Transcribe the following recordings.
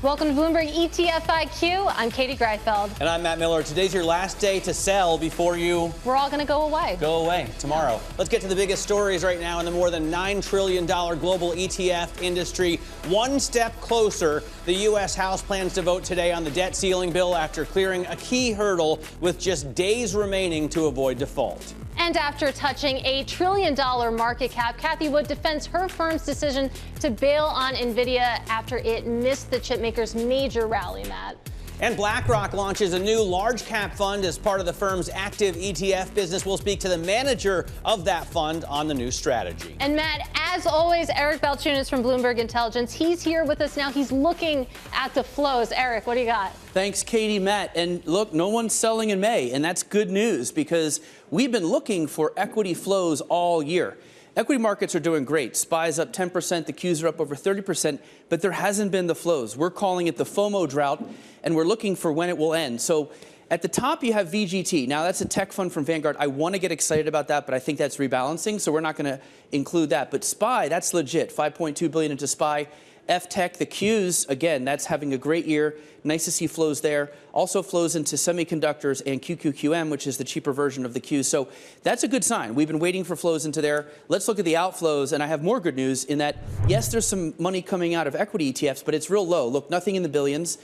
Welcome to Bloomberg ETF IQ. I'm Katie Greifeld. And I'm Matt Miller. Today's your last day to sell before we're all going to go away. Go away tomorrow. Let's get to the biggest stories right now in the more than $9 trillion global ETF industry. One step closer, the U.S. House plans to vote today on the debt ceiling bill after clearing a key hurdle with just days remaining to avoid default. And after touching $1 trillion market cap, Cathie Wood defends her firm's decision to bail on Nvidia after it missed the chipmaker's major rally, Matt. And BlackRock launches a new large cap fund as part of the firm's active ETF business. We'll speak to the manager of that fund on the new strategy. And Matt, as always, Eric Balchunas from Bloomberg Intelligence. He's here with us now. He's looking at the flows. Eric, what do you got? Thanks, Katie, Matt. And look, no one's selling in May, and that's good news because we've been looking for equity flows all year. Equity markets are doing great. SPY's up 10%, the Qs are up over 30%, but there hasn't been the flows. We're calling it the FOMO drought, and we're looking for when it will end. So at the top, you have VGT. Now, that's a tech fund from Vanguard. I want to get excited about that, but I think that's rebalancing, so we're not going to include that. But SPY, that's legit. $5.2 billion into SPY. F-Tech, the Qs, again, that's having a great year. Nice to see flows there. Also flows into semiconductors and QQQM, which is the cheaper version of the Qs. So that's a good sign. We've been waiting for flows into there. Let's look at the outflows, and I have more good news in that, yes, there's some money coming out of equity ETFs, but it's real low. Look, nothing in the billions.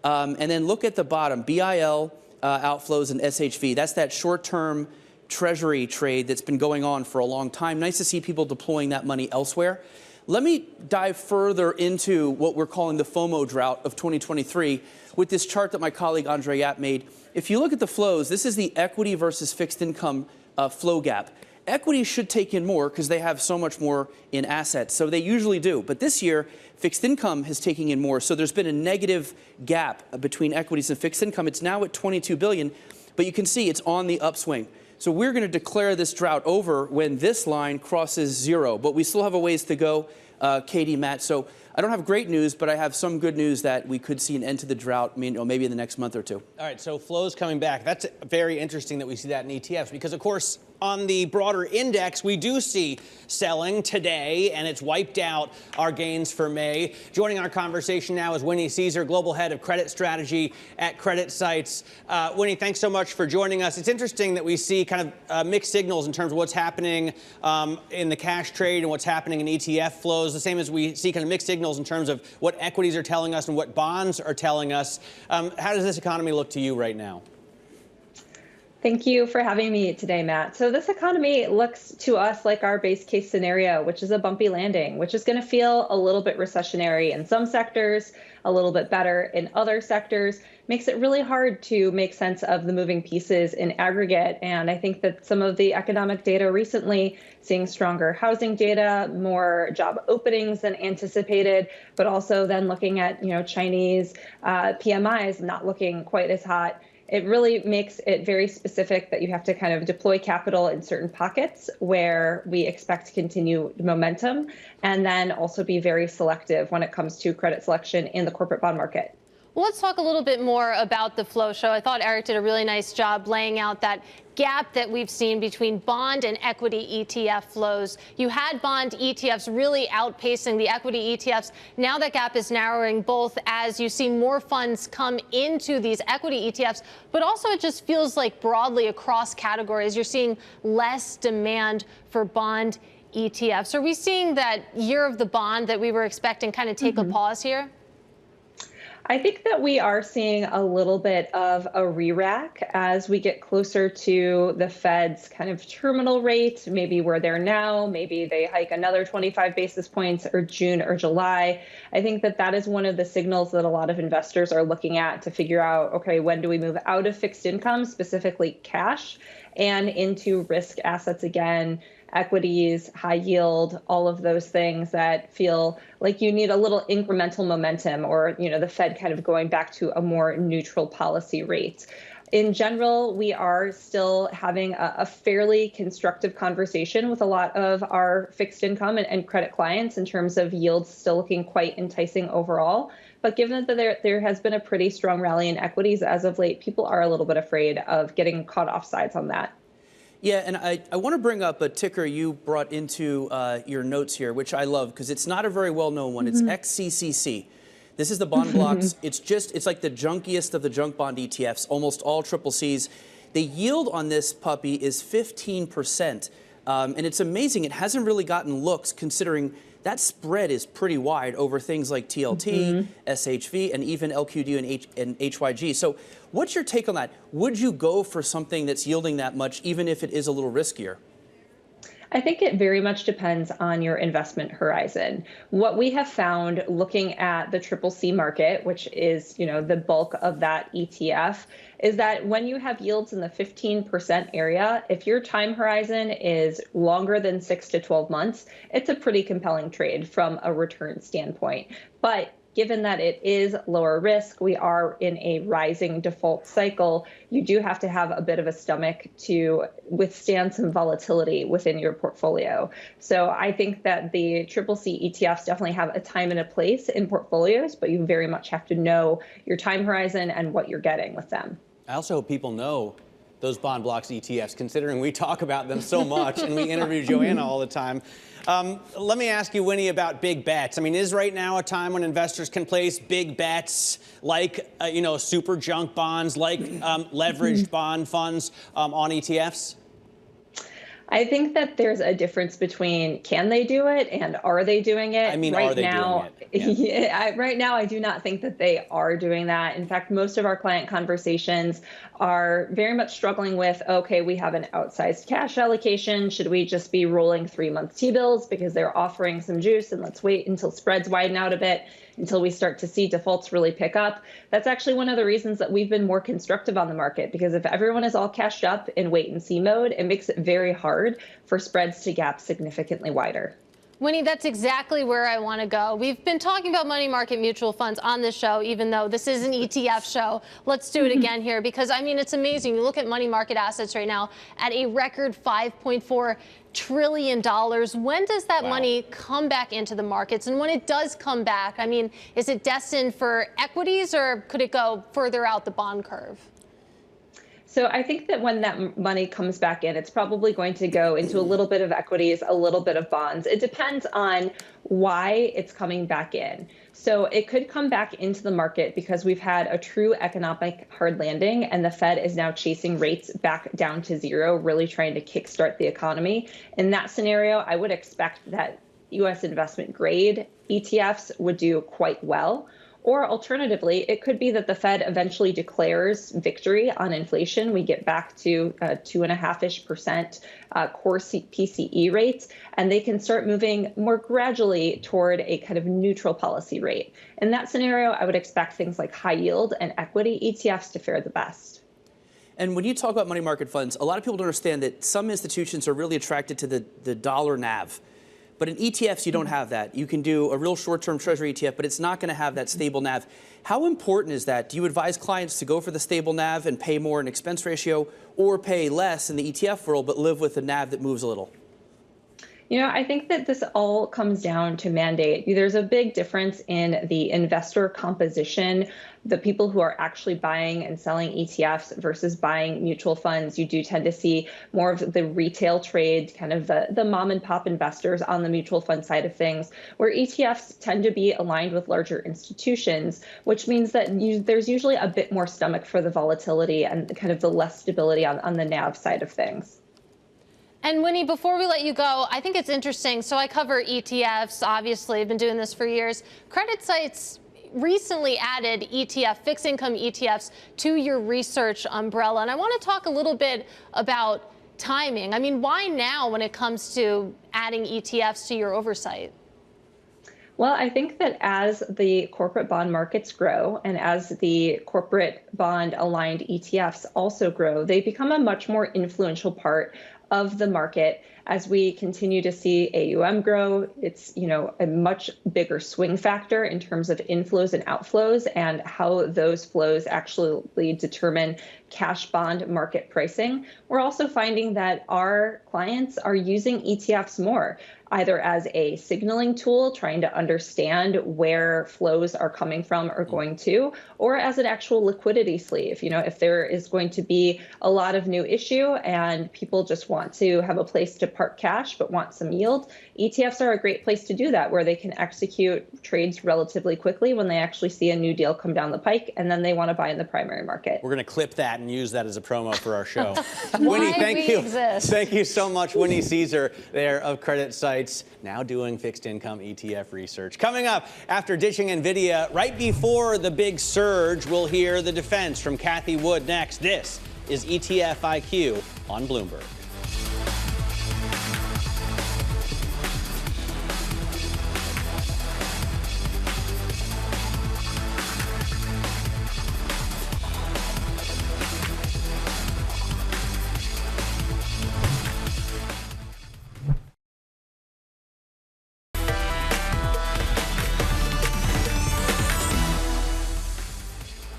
And then look at the bottom, BIL outflows and SHV. That's that short-term treasury trade that's been going on for a long time. Nice to see people deploying that money elsewhere. Let me dive further into what we're calling the FOMO drought of 2023 with this chart that my colleague Andre Yap made. If you look at the flows, this is the equity versus fixed income flow gap. Equities should take in more because they have so much more in assets, so they usually do. But this year, fixed income is taking in more, so there's been a negative gap between equities and fixed income. It's now at $22 billion, but you can see it's on the upswing. So we're going to declare this drought over when this line crosses zero. But we still have a ways to go, Katie, Matt. So I don't have great news, but I have some good news that we could see an end to the drought, maybe in the next month or two. All right, so flows coming back. That's very interesting that we see that in ETFs because, of course, on the broader index, we do see selling today, and it's wiped out our gains for May. Joining our conversation now is Winnie Cisar, Global Head of Credit Strategy at CreditSights. Winnie, thanks so much for joining us. It's interesting that we see kind of mixed signals in terms of what's happening in the cash trade and what's happening in ETF flows, the same as we see kind of mixed signals in terms of what equities are telling us and what bonds are telling us. How does this economy look to you right now? Thank you for having me today, Matt. So this economy looks to us like our base case scenario, which is a bumpy landing, which is going to feel a little bit recessionary in some sectors, a little bit better in other sectors. Makes it really hard to make sense of the moving pieces in aggregate. And I think that some of the economic data recently, seeing stronger housing data, more job openings than anticipated, but also then looking at, Chinese PMIs not looking quite as hot. It really makes it very specific that you have to kind of deploy capital in certain pockets where we expect continued momentum, and then also be very selective when it comes to credit selection in the corporate bond market. Well, let's talk a little bit more about the flow show. I thought Eric did a really nice job laying out that gap that we've seen between bond and equity ETF flows. You had bond ETFs really outpacing the equity ETFs. Now that gap is narrowing both as you see more funds come into these equity ETFs, but also it just feels like broadly across categories, you're seeing less demand for bond ETFs. Are we seeing that year of the bond that we were expecting kind of take a pause here? I think that we are seeing a little bit of a re-rack as we get closer to the Fed's kind of terminal rate. Maybe we're there now, maybe they hike another 25 basis points or June or July. I think that that is one of the signals that a lot of investors are looking at to figure out, okay, when do we move out of fixed income, specifically cash, and into risk assets again? Equities, high yield, all of those things that feel like you need a little incremental momentum, or the Fed kind of going back to a more neutral policy rate. In general, we are still having a fairly constructive conversation with a lot of our fixed income and credit clients in terms of yields still looking quite enticing overall. But given that there has been a pretty strong rally in equities as of late, people are a little bit afraid of getting caught off sides on that. Yeah, and I want to bring up a ticker you brought into your notes here, which I love because it's not a very well-known one. It's XCCC. This is the bond blocks. It's like the junkiest of the junk bond ETFs, almost all triple Cs. The yield on this puppy is 15%. And it's amazing. It hasn't really gotten looks considering that spread is pretty wide over things like TLT, SHV, and even LQD and HYG. So what's your take on that? Would you go for something that's yielding that much, even if it is a little riskier? I think it very much depends on your investment horizon. What we have found looking at the triple C market, which is, the bulk of that ETF, is that when you have yields in the 15% area, if your time horizon is longer than 6 to 12 months, it's a pretty compelling trade from a return standpoint. But given that it is lower risk, we are in a rising default cycle, you do have to have a bit of a stomach to withstand some volatility within your portfolio. So I think that the triple C ETFs definitely have a time and a place in portfolios, but you very much have to know your time horizon and what you're getting with them. I also hope people know those bond blocks ETFs, considering we talk about them so much and we interview Joanna all the time. Let me ask you, Winnie, about big bets. I mean, is right now a time when investors can place big bets like, super junk bonds, like leveraged bond funds on ETFs? I think that there's a difference between can they do it and are they doing it? I mean, are they doing it? Yeah. Right now, I do not think that they are doing that. In fact, most of our client conversations are very much struggling with, okay, we have an outsized cash allocation. Should we just be rolling 3-month T-bills because they're offering some juice, and let's wait until spreads widen out a bit, until we start to see defaults really pick up? That's actually one of the reasons that we've been more constructive on the market, because if everyone is all cashed up in wait and see mode, it makes it very hard for spreads to gap significantly wider. Winnie, that's exactly where I want to go. We've been talking about money market mutual funds on this show, even though this is an ETF show. Let's do it again here, because, I mean, it's amazing. You look at money market assets right now at a record $5.4 trillion. When does that money come back into the markets? And when it does come back, I mean, is it destined for equities, or could it go further out the bond curve? So I think that when that money comes back in, it's probably going to go into a little bit of equities, a little bit of bonds. It depends on why it's coming back in. So it could come back into the market because we've had a true economic hard landing, and the Fed is now chasing rates back down to zero, really trying to kickstart the economy. In that scenario, I would expect that U.S. investment grade ETFs would do quite well. Or alternatively, it could be that the Fed eventually declares victory on inflation. We get back to 2.5% core PCE rates, and they can start moving more gradually toward a kind of neutral policy rate. In that scenario, I would expect things like high yield and equity ETFs to fare the best. And when you talk about money market funds, a lot of people don't understand that some institutions are really attracted to the dollar NAV. But in ETFs, you don't have that. You can do a real short-term treasury ETF, but it's not going to have that stable NAV. How important is that? Do you advise clients to go for the stable NAV and pay more in expense ratio, or pay less in the ETF world but live with a NAV that moves a little? I think that this all comes down to mandate. There's a big difference in the investor composition, the people who are actually buying and selling ETFs versus buying mutual funds. You do tend to see more of the retail trade, kind of the mom and pop investors on the mutual fund side of things, where ETFs tend to be aligned with larger institutions, which means that there's usually a bit more stomach for the volatility and kind of the less stability on the NAV side of things. And Winnie, before we let you go, I think it's interesting. So I cover ETFs, obviously. I've been doing this for years. CreditSights recently added fixed income ETFs to your research umbrella. And I want to talk a little bit about timing. I mean, why now when it comes to adding ETFs to your oversight? Well, I think that as the corporate bond markets grow and as the corporate bond aligned ETFs also grow, they become a much more influential part of the market. As we continue to see AUM grow, it's a much bigger swing factor in terms of inflows and outflows and how those flows actually determine cash bond market pricing. We're also finding that our clients are using ETFs more. either as a signaling tool, trying to understand where flows are coming from or going to, or as an actual liquidity sleeve. If there is going to be a lot of new issue and people just want to have a place to park cash but want some yield, ETFs are a great place to do that, where they can execute trades relatively quickly when they actually see a new deal come down the pike and then they want to buy in the primary market. We're going to clip that and use that as a promo for our show. Winnie, thank you. Thank you so much, Winnie Cisar there of CreditSights, now doing fixed income ETF research. Coming up, after ditching Nvidia right before the big surge, we'll hear the defense from Cathie Wood next. This is ETF IQ on Bloomberg.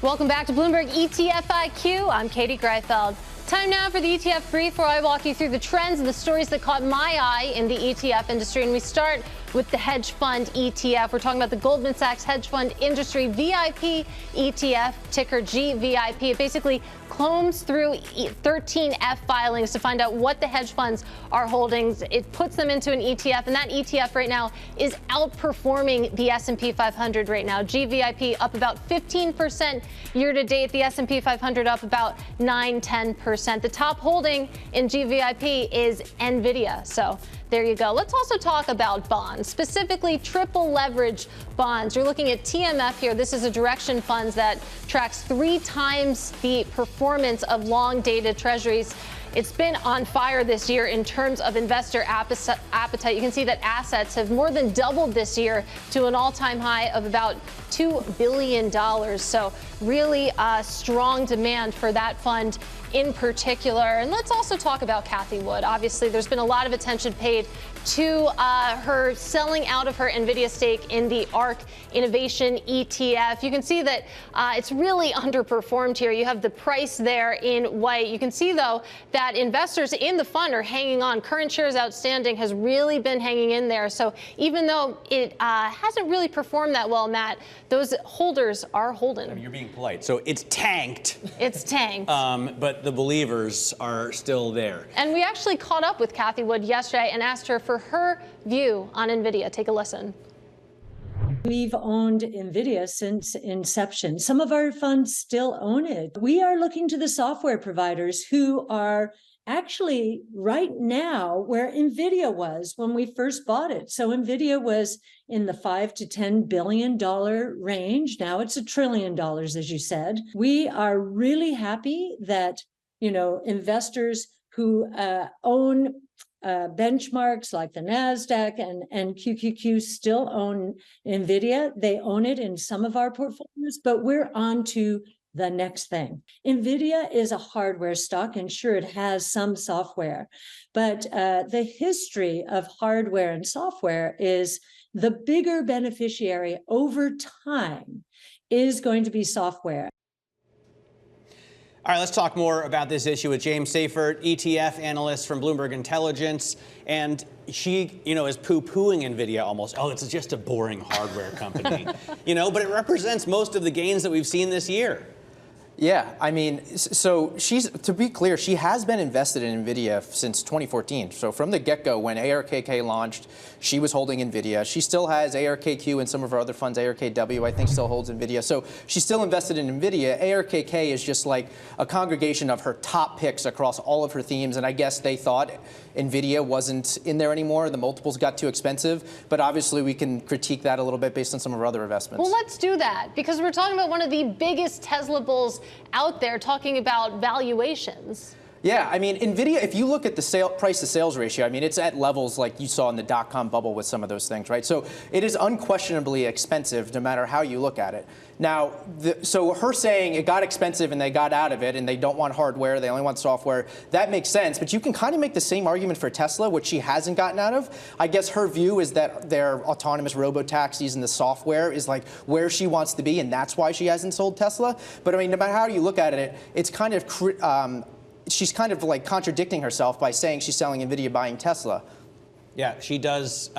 Welcome back to Bloomberg ETF IQ. I'm Katie Greifeld. Time now for the ETF brief, where I walk you through the trends and the stories that caught my eye in the ETF industry. And we start with the hedge fund ETF. We're talking about the Goldman Sachs Hedge Fund Industry VIP ETF, ticker GVIP. It basically combs through 13F filings to find out what the hedge funds are holding. It puts them into an ETF, and that ETF right now is outperforming the S&P 500 right now. GVIP up about 15% year to date. The S&P 500 up about 9-10%. The top holding in GVIP is Nvidia. So there you go. Let's also talk about bonds, specifically triple leverage bonds. You're looking at TMF here. This is a direction fund that tracks 3 times the performance of long-dated treasuries. It's been on fire this year in terms of investor appetite. You can see that assets have more than doubled this year to an all-time high of about $2 billion. So really strong demand for that fund in particular. And let's also talk about Cathie Wood. Obviously, there's been a lot of attention paid to her selling out of her Nvidia stake in the ARK Innovation ETF. You can see that it's really underperformed here. You have the price there in white. You can see, though, that investors in the fund are hanging on. Current shares outstanding has really been hanging in there. So even though it hasn't really performed that well, Matt, those holders are holding. You're being polite. So it's tanked. It's tanked. But the believers are still there. And we actually caught up with Cathie Wood yesterday and asked her for her view on Nvidia. Take a listen. We've owned Nvidia since inception. Some of our funds still own it. We are looking to the software providers who are actually right now where Nvidia was when we first bought it. So Nvidia was in the $5 to $10 billion range. Now it's $1 trillion, as you said. We are really happy that, investors who own benchmarks like the NASDAQ and QQQ still own Nvidia. They own it in some of our portfolios, but we're on to the next thing. Nvidia is a hardware stock, and sure, it has some software, but the history of hardware and software is the bigger beneficiary over time is going to be software. All right, let's talk more about this issue with James Seyffert, ETF analyst from Bloomberg Intelligence. And she, is poo-pooing Nvidia almost. Oh, it's just a boring hardware company. But it represents most of the gains that we've seen this year. Yeah, I mean, so to be clear, she has been invested in Nvidia since 2014. So from the get-go, when ARKK launched, she was holding Nvidia. She still has ARKQ and some of her other funds. ARKW, I think, still holds Nvidia. So she's still invested in Nvidia. ARKK is just like a congregation of her top picks across all of her themes. And I guess they thought Nvidia wasn't in there anymore. The multiples got too expensive. But obviously, we can critique that a little bit based on some of her other investments. Well, let's do that, because we're talking about one of the biggest Tesla bulls out there, talking about valuations. Yeah, I mean, Nvidia, if you look at the price to sales ratio, I mean, it's at levels like you saw in the dot-com bubble with some of those things, right? So it is unquestionably expensive no matter how you look at it. Now, so her saying it got expensive and they got out of it and they don't want hardware, they only want software, that makes sense. But you can kind of make the same argument for Tesla, which she hasn't gotten out of. I guess her view is that their autonomous robo-taxis and the software is like where she wants to be, and that's why she hasn't sold Tesla. But I mean, no matter how you look at it, it's kind of she's kind of like contradicting herself by saying she's selling Nvidia, buying Tesla. Yeah, she does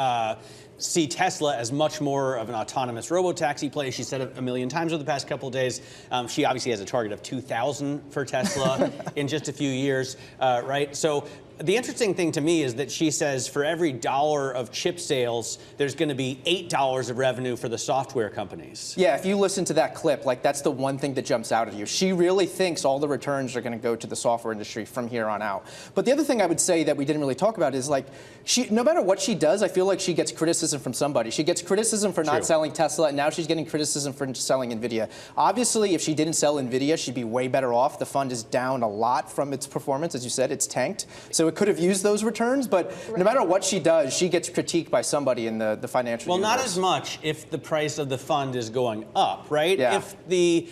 see Tesla as much more of an autonomous robo-taxi play. She said it a million times over the past couple of days. She obviously has a target of 2,000 for Tesla in just a few years, right? So the interesting thing to me is that she says for every $1 of chip sales, there's going to be $8 of revenue for the software companies. Yeah, if you listen to that clip, like that's the one thing that jumps out at you. She really thinks all the returns are going to go to the software industry from here on out. But the other thing I would say that we didn't really talk about is like, no matter what she does, I feel like she gets criticism from somebody. She gets criticism for not selling Tesla, and now she's getting criticism for selling Nvidia. Obviously, if she didn't sell Nvidia, she'd be way better off. The fund is down a lot from its performance. As you said, it's tanked. So it could have used those returns, but no matter what she does, she gets critiqued by somebody in the financial universe. Not as much if the price of the fund is going up, right? Yeah. If the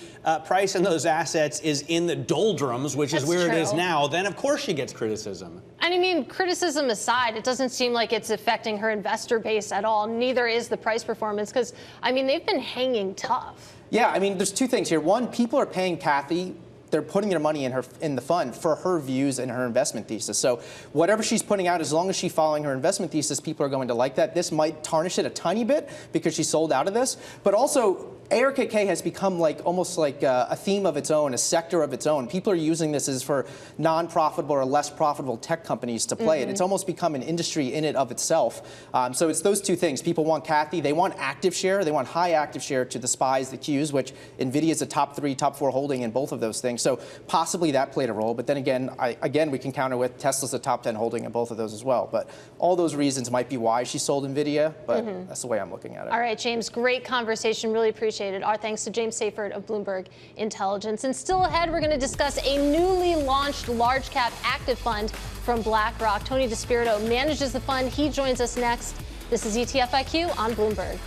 price in those assets is in the doldrums, which is where it is now, then of course she gets criticism. And I mean, criticism aside, it doesn't seem like it's affecting her investor base at all. Neither is the price performance, because, I mean, they've been hanging tough. Yeah, I mean, there's two things here. One, people are paying Cathie. They're putting their money in the fund for her views and her investment thesis. So whatever she's putting out, as long as she's following her investment thesis, people are going to like that. This might tarnish it a tiny bit because she sold out of this. But also, ARKK has become like almost like a theme of its own, a sector of its own. People are using this as for non-profitable or less profitable tech companies to play it. It's almost become an industry in it of itself. So it's those two things. People want Cathie. They want active share. They want high active share to the SPYs, the Qs, which Nvidia is a top 3, top 4 holding in both of those things. So possibly that played a role. But then again, we can counter with Tesla's a top 10 holding in both of those as well. But all those reasons might be why she sold Nvidia. But that's the way I'm looking at it. All right, James, great conversation. Really appreciate it. Our thanks to James Seyfert of Bloomberg Intelligence. And still ahead, we're going to discuss a newly launched large cap active fund from BlackRock. Tony DeSpirito manages the fund. He joins us next. This is ETF IQ on Bloomberg.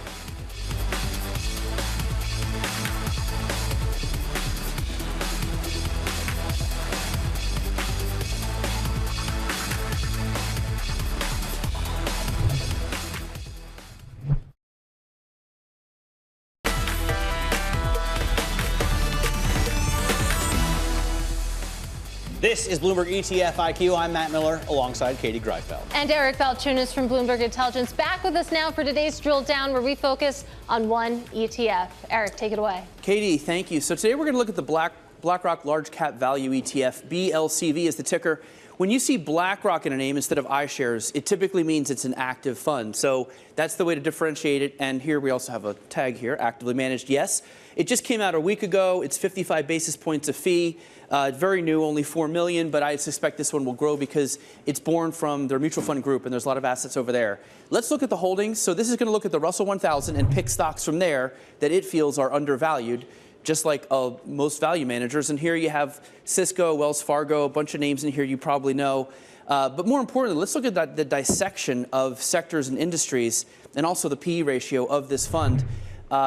This is Bloomberg ETF IQ. I'm Matt Miller alongside Katie Greifeld. And Eric Balchunas from Bloomberg Intelligence back with us now for today's drill down, where we focus on one ETF. Eric, take it away. Katie, thank you. So today we're going to look at the BlackRock Large Cap Value ETF. BLCV is the ticker. When you see BlackRock in a name instead of iShares, it typically means it's an active fund. So that's the way to differentiate it. And here we also have a tag here, actively managed. Yes, it just came out a week ago. It's 55 basis points a fee. Very new, only $4 million, but I suspect this one will grow because it's born from their mutual fund group, and there's a lot of assets over there. Let's look at the holdings. So this is going to look at the Russell 1000 and pick stocks from there that it feels are undervalued, just like most value managers. And here you have Cisco, Wells Fargo, a bunch of names in here you probably know. But more importantly, let's look at the dissection of sectors and industries and also the PE ratio of this fund.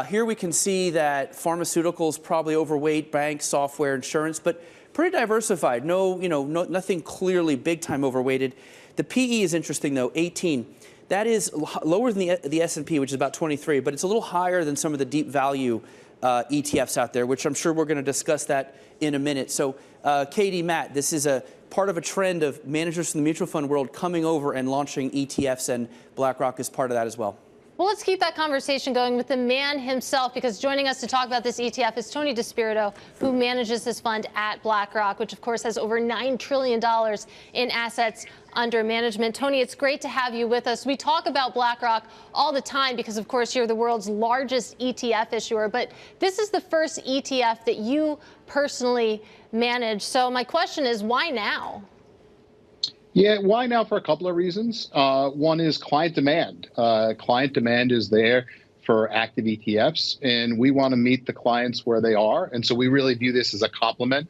Here we can see that pharmaceuticals probably overweight, banks, software, insurance, but pretty diversified. Nothing clearly big time overweighted. The PE is interesting though, 18. That is lower than the S&P, which is about 23, but it's a little higher than some of the deep value ETFs out there, which I'm sure we're going to discuss that in a minute. So, Katie, Matt, this is a part of a trend of managers from the mutual fund world coming over and launching ETFs, and BlackRock is part of that as well. Well, let's keep that conversation going with the man himself, because joining us to talk about this ETF is Tony DeSpirito, who manages this fund at BlackRock, which of course has over $9 trillion in assets under management. Tony, it's great to have you with us. We talk about BlackRock all the time because, of course, you're the world's largest ETF issuer, but this is the first ETF that you personally manage. So my question is, why now? Yeah, why now? For a couple of reasons. One is client demand. Client demand is there for active ETFs, and we want to meet the clients where they are. And so we really view this as a complement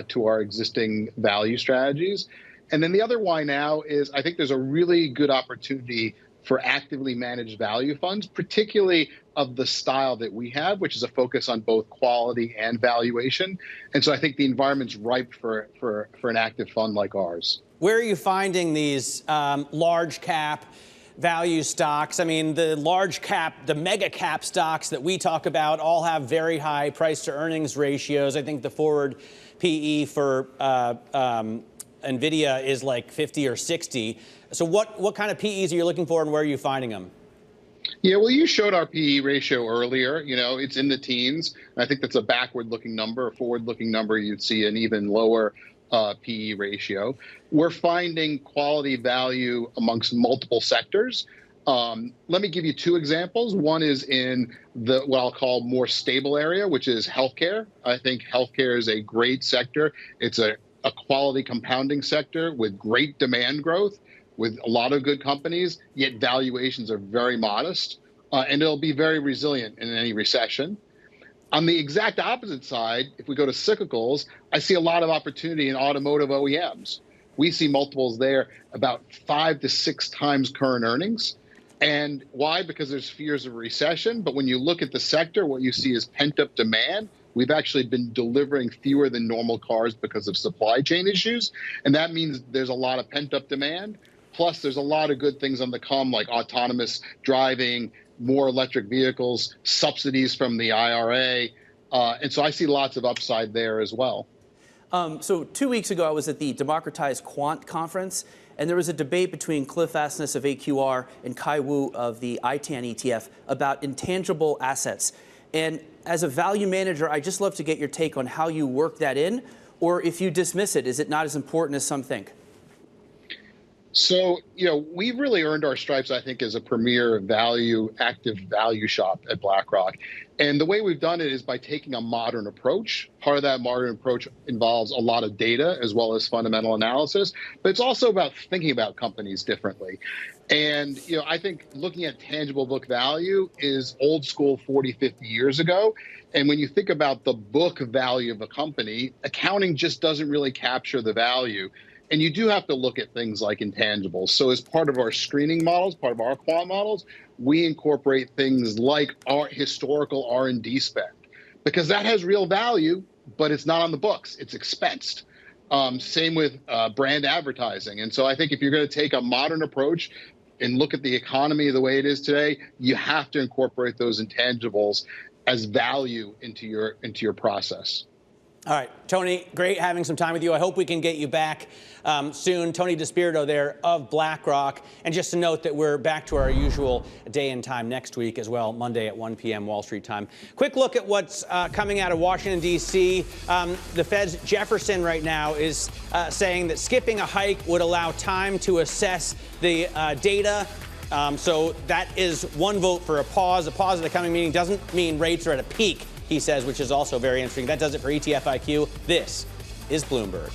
to our existing value strategies. And then the other why now is I think there's a really good opportunity for actively managed value funds, particularly of the style that we have, which is a focus on both quality and valuation. And so I think the environment's ripe for an active fund like ours. Where are you finding these large cap value stocks? I mean, the large cap, the mega cap stocks that we talk about all have very high price to earnings ratios. I think the forward PE for Nvidia is like 50 or 60. So what kind of PEs are you looking for, and where are you finding them? Yeah, well, you showed our PE ratio earlier. You know, it's in the teens. And I think that's a backward-looking number. A forward-looking number, you'd see an even lower PE ratio. We're finding quality value amongst multiple sectors. Let me give you two examples. One is in the what I'll call more stable area, which is healthcare. I think healthcare is a great sector. It's a quality compounding sector with great demand growth, with a lot of good companies, yet valuations are very modest, and it'll be very resilient in any recession. On the exact opposite side, if we go to cyclicals, I see a lot of opportunity in automotive OEMs. We see multiples there about 5 to 6 times current earnings. And why? Because there's fears of recession. But when you look at the sector, what you see is pent-up demand. We've actually been delivering fewer than normal cars because of supply chain issues. And that means there's a lot of pent-up demand. Plus, there's a lot of good things on the come, like autonomous driving, more electric vehicles, subsidies from the IRA. And so I see lots of upside there as well. So 2 weeks ago, I was at the Democratized Quant Conference, and there was a debate between Cliff Asness of AQR and Kai Wu of the ITAN ETF about intangible assets. And as a value manager, I just love to get your take on how you work that in, or if you dismiss it, is it not as important as some think? So, you know, we've really earned our stripes, I think, as a premier active value shop at BlackRock. And the way we've done it is by taking a modern approach. Part of that modern approach involves a lot of data as well as fundamental analysis, but it's also about thinking about companies differently. And, you know, I think looking at tangible book value is old school 40, 50 years ago. And when you think about the book value of a company, accounting just doesn't really capture the value. And you do have to look at things like intangibles. So as part of our screening models, part of our quant models, we incorporate things like our historical R&D spend, because that has real value, but it's not on the books. It's expensed. Same with brand advertising. And so I think if you're going to take a modern approach and look at the economy the way it is today, you have to incorporate those intangibles as value into your process. All right, Tony, great having some time with you. I hope we can get you back soon. Tony DeSpirito there of BlackRock. And just to note that we're back to our usual day and time next week as well, Monday at 1 p.m. Wall Street time. Quick look at what's coming out of Washington, D.C. The Fed's Jefferson right now is saying that skipping a hike would allow time to assess the data. So that is one vote for a pause. A pause at the coming meeting doesn't mean rates are at a peak, he says, which is also very interesting. That does it for ETF IQ. This is Bloomberg.